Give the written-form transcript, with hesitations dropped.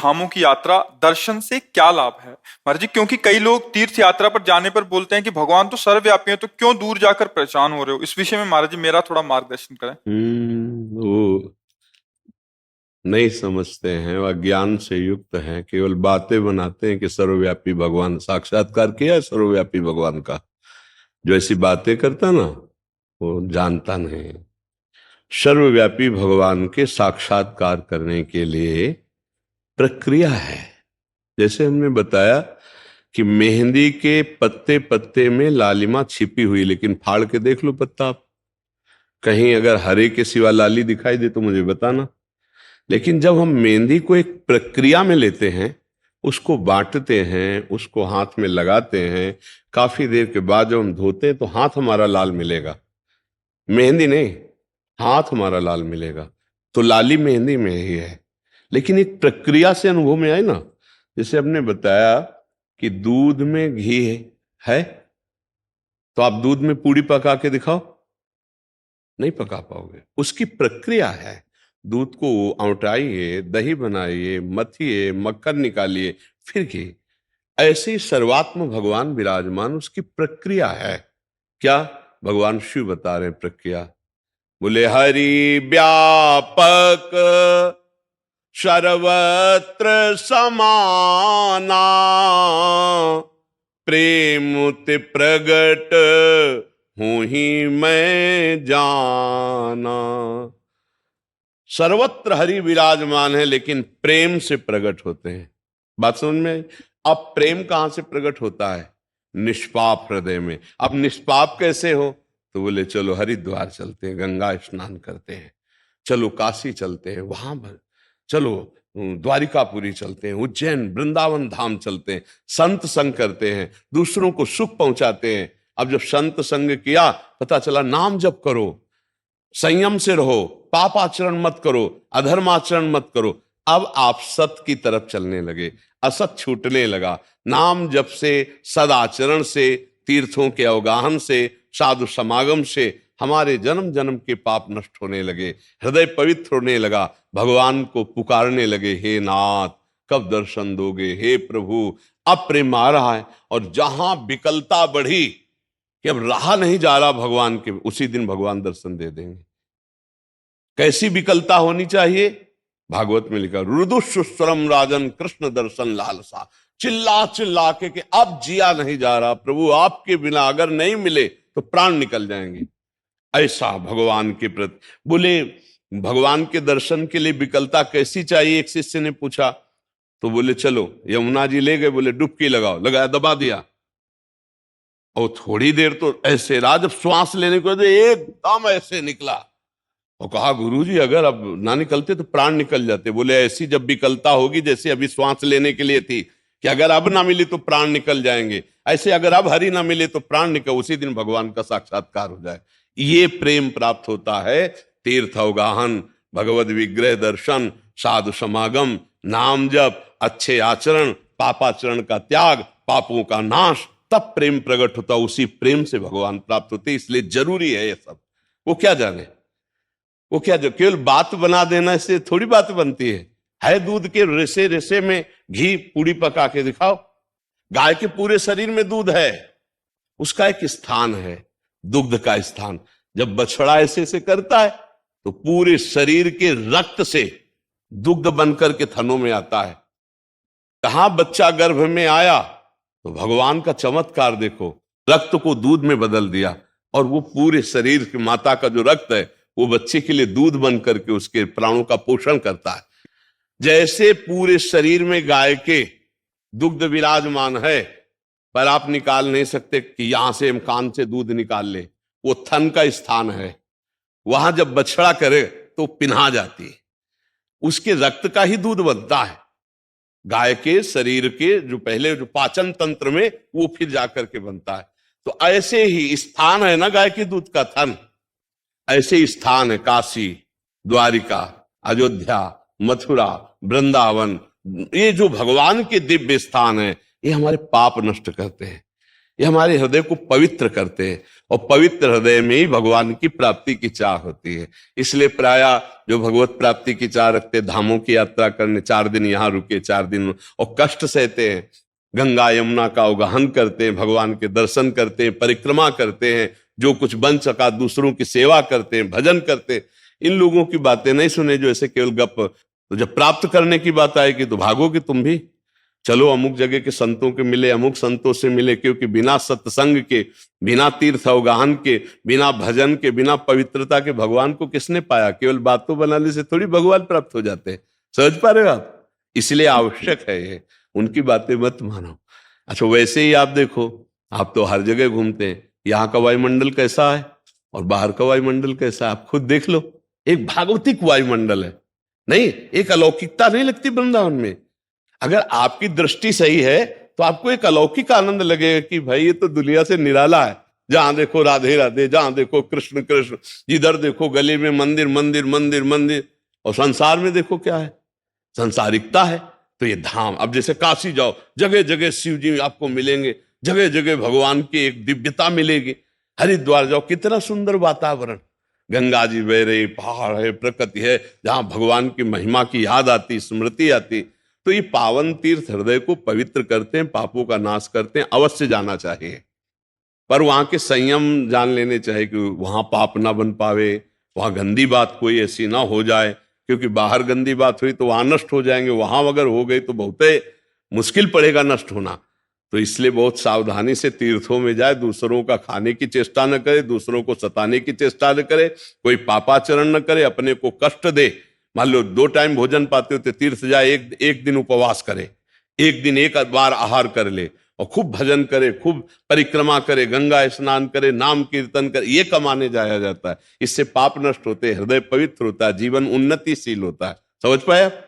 धामों की यात्रा दर्शन से क्या लाभ है महाराज जी? क्योंकि कई लोग तीर्थ यात्रा पर जाने पर बोलते हैं कि भगवान तो सर्वव्यापी है, तो क्यों दूर जाकर परेशान हो रहे हो? इस विषय में महाराज जी मेरा थोड़ा मार्गदर्शन करें। वो नहीं समझते हैं, वह ज्ञान से युक्त हैं, केवल बातें बनाते हैं कि सर्वव्यापी भगवान, साक्षात्कार किया है सर्वव्यापी भगवान का। जो ऐसी बातें करता ना वो जानता नहीं। सर्वव्यापी भगवान के साक्षात्कार करने के लिए प्रक्रिया है। जैसे हमने बताया कि मेहंदी के पत्ते पत्ते में लालिमा छिपी हुई, लेकिन फाड़ के देख लो पत्ता आप, कहीं अगर हरे के सिवा लाली दिखाई दे तो मुझे बताना। लेकिन जब हम मेहंदी को एक प्रक्रिया में लेते हैं, उसको बांटते हैं, उसको हाथ में लगाते हैं, काफी देर के बाद जब हम धोते हैं तो हाथ हमारा लाल मिलेगा, मेहंदी नहीं, हाथ हमारा लाल मिलेगा। तो लाली मेहंदी में ही है, लेकिन एक प्रक्रिया से अनुभव में आए ना। जैसे हमने बताया कि दूध में घी है, तो आप दूध में पूड़ी पका के दिखाओ, नहीं पका पाओगे। उसकी प्रक्रिया है, दूध को औटाइए, दही बनाइए, मथिए, मक्खन निकालिए, फिर घी। ऐसे ही सर्वात्म भगवान विराजमान, उसकी प्रक्रिया है। क्या भगवान शिव बता रहे हैं प्रक्रिया? बोले हरि व्यापक सर्वत्र समाना, प्रेम ते प्रगट हूं ही मैं जाना। सर्वत्र हरि विराजमान है, लेकिन प्रेम से प्रकट होते हैं। बात समझ में आई? अब प्रेम कहां से प्रकट होता है? निष्पाप हृदय में। अब निष्पाप कैसे हो? तो बोले चलो हरिद्वार चलते हैं, गंगा स्नान करते हैं, चलो काशी चलते हैं, वहां पर चलो द्वारिकापुरी चलते हैं, उज्जैन वृंदावन धाम चलते हैं, संत संग करते हैं, दूसरों को सुख पहुंचाते हैं। अब जब संत संग किया, पता चला नाम जप करो, संयम से रहो, पाप आचरण मत करो, अधर्माचरण मत करो। अब आप सत की तरफ चलने लगे, असत छूटने लगा। नाम जप से, सदाचरण से, तीर्थों के अवगाहन से, साधु समागम से हमारे जन्म जन्म के पाप नष्ट होने लगे, हृदय पवित्र होने लगा, भगवान को पुकारने लगे, हे नाथ कब दर्शन दोगे, हे प्रभु। अब प्रेम आ रहा है, और जहां विकलता बढ़ी कि अब रहा नहीं जा रहा भगवान के, उसी दिन भगवान दर्शन दे देंगे। कैसी विकलता होनी चाहिए? भागवत में लिखा, रुदुस्वरम राजन कृष्ण दर्शन लालसा। चिल्ला चिल्ला के अब जिया नहीं जा रहा, प्रभु आपके बिना अगर नहीं मिले तो प्राण निकल जाएंगे। ऐसा भगवान के प्रति। बोले भगवान के दर्शन के लिए विकलता कैसी चाहिए? एक शिष्य ने पूछा, तो बोले चलो यमुना जी ले गए, बोले डुबकी लगाओ, लगाया, दबा दिया, और थोड़ी देर तो ऐसे रहा, जब श्वास लेने को एकदम ऐसे निकला, और कहा गुरुजी अगर अब ना निकलते तो प्राण निकल जाते। बोले ऐसी जब विकलता होगी जैसे अभी श्वास लेने के लिए थी, कि अगर अब ना मिली तो प्राण निकल जाएंगे, ऐसे अगर अब हरि ना मिले तो प्राण निकल, उसी दिन भगवान का साक्षात्कार हो जाए। ये प्रेम प्राप्त होता है तीर्थ अवगाहन, भगवद विग्रह दर्शन, साधु समागम, नाम जप, अच्छे आचरण, पापाचरण का त्याग, पापों का नाश, तब प्रेम प्रकट होता। उसी प्रेम से भगवान प्राप्त होते, इसलिए जरूरी है ये सब। वो क्या जाने, वो क्या, जो केवल बात बना देना से थोड़ी बात बनती है दूध के रेसे रेसे में घी पूड़ी पका के दिखाओ। गाय के पूरे शरीर में दूध है, उसका एक स्थान है, दुग्ध का स्थान। जब बछड़ा ऐसे से करता है तो पूरे शरीर के रक्त से दुग्ध बनकर के थनों में आता है। कहां बच्चा गर्भ में आया तो भगवान का चमत्कार देखो, रक्त को दूध में बदल दिया, और वो पूरे शरीर की माता का जो रक्त है वो बच्चे के लिए दूध बन करके उसके प्राणों का पोषण करता है। जैसे पूरे शरीर में गाय के दुग्ध विराजमान है, पर आप निकाल नहीं सकते कि यहां से हम कान से दूध निकाल ले, वो थन का स्थान है, वहां जब बछड़ा करे तो पिन्हा जाती है, उसके रक्त का ही दूध बनता है। गाय के शरीर के जो पहले जो पाचन तंत्र में, वो फिर जाकर के बनता है। तो ऐसे ही स्थान है ना गाय के दूध का थन, ऐसे ही स्थान है काशी, द्वारिका, अयोध्या, मथुरा, वृंदावन। ये जो भगवान के दिव्य स्थान है, ये हमारे पाप नष्ट करते हैं। ये हमारे हृदय को पवित्र करते हैं और पवित्र हृदय में ही भगवान की प्राप्ति की चाह होती है। इसलिए प्राय जो भगवत प्राप्ति की चाह रखते, धामों की यात्रा करने 4 दिन यहाँ रुके, 4 दिन और कष्ट सहते हैं, गंगा यमुना का अवगाहन करते हैं, भगवान के दर्शन करते हैं, परिक्रमा करते हैं, जो कुछ बन सका दूसरों की सेवा करते हैं, भजन करते हैं। इन लोगों की बातें नहीं सुने जो ऐसे केवल गप। तो जब प्राप्त करने की बात आएगी तो भागोगे तुम भी, चलो अमुक जगह के संतों के मिले, अमुक संतों से मिले, क्योंकि बिना सत्संग के, बिना तीर्थ अवगाहन के, बिना भजन के, बिना पवित्रता के भगवान को किसने पाया? केवल बातों बनाने से थोड़ी भगवान प्राप्त हो जाते हैं, समझ पा रहे हो आप? इसलिए आवश्यक है ये, उनकी बातें मत मानो। अच्छा, वैसे ही आप देखो, आप तो हर जगह घूमते हैं, यहाँ का वायुमंडल कैसा है और बाहर का वायुमंडल कैसा है, आप खुद देख लो। एक भागवतिक वायुमंडल है, नहीं, एक अलौकिकता नहीं लगती वृंदावन में? अगर आपकी दृष्टि सही है तो आपको एक अलौकिक आनंद लगेगा कि भाई ये तो दुनिया से निराला है। जहां देखो राधे राधे, जहां देखो कृष्ण कृष्ण, जिधर देखो गली में मंदिर मंदिर मंदिर मंदिर, और संसार में देखो क्या है, संसारिकता है। तो ये धाम, अब जैसे काशी जाओ, जगह जगह शिव जी आपको मिलेंगे, जगह जगह भगवान की एक दिव्यता मिलेगी। हरिद्वार जाओ, कितना सुंदर वातावरण, गंगा जी बह रही, पहाड़ है, प्रकृति है, जहां भगवान की महिमा की याद आती, स्मृति आती। तो ये पावन तीर्थ हृदय को पवित्र करते हैं, पापों का नाश करते हैं, अवश्य जाना चाहिए। पर वहां के संयम जान लेने चाहिए कि वहां पाप ना बन पावे, वहां गंदी बात कोई ऐसी ना हो जाए, क्योंकि बाहर गंदी बात हुई तो वहां नष्ट हो जाएंगे, वहां अगर हो गई तो बहुत मुश्किल पड़ेगा नष्ट होना। तो इसलिए बहुत सावधानी से तीर्थों में जाए, दूसरों का खाने की चेष्टा न करे, दूसरों को सताने की चेष्टा न करे, कोई पापाचरण न करे, अपने को कष्ट दे। मान लो 2 टाइम भोजन पाते हो तो तीर्थ जाए, एक दिन उपवास करे, एक दिन एक बार आहार कर ले, और खूब भजन करे, खूब परिक्रमा करे, गंगा स्नान करे, नाम कीर्तन करे, ये कमाने जाया जाता है। इससे पाप नष्ट होते, हृदय पवित्र होता है, जीवन उन्नतिशील होता है। समझ पाए आप?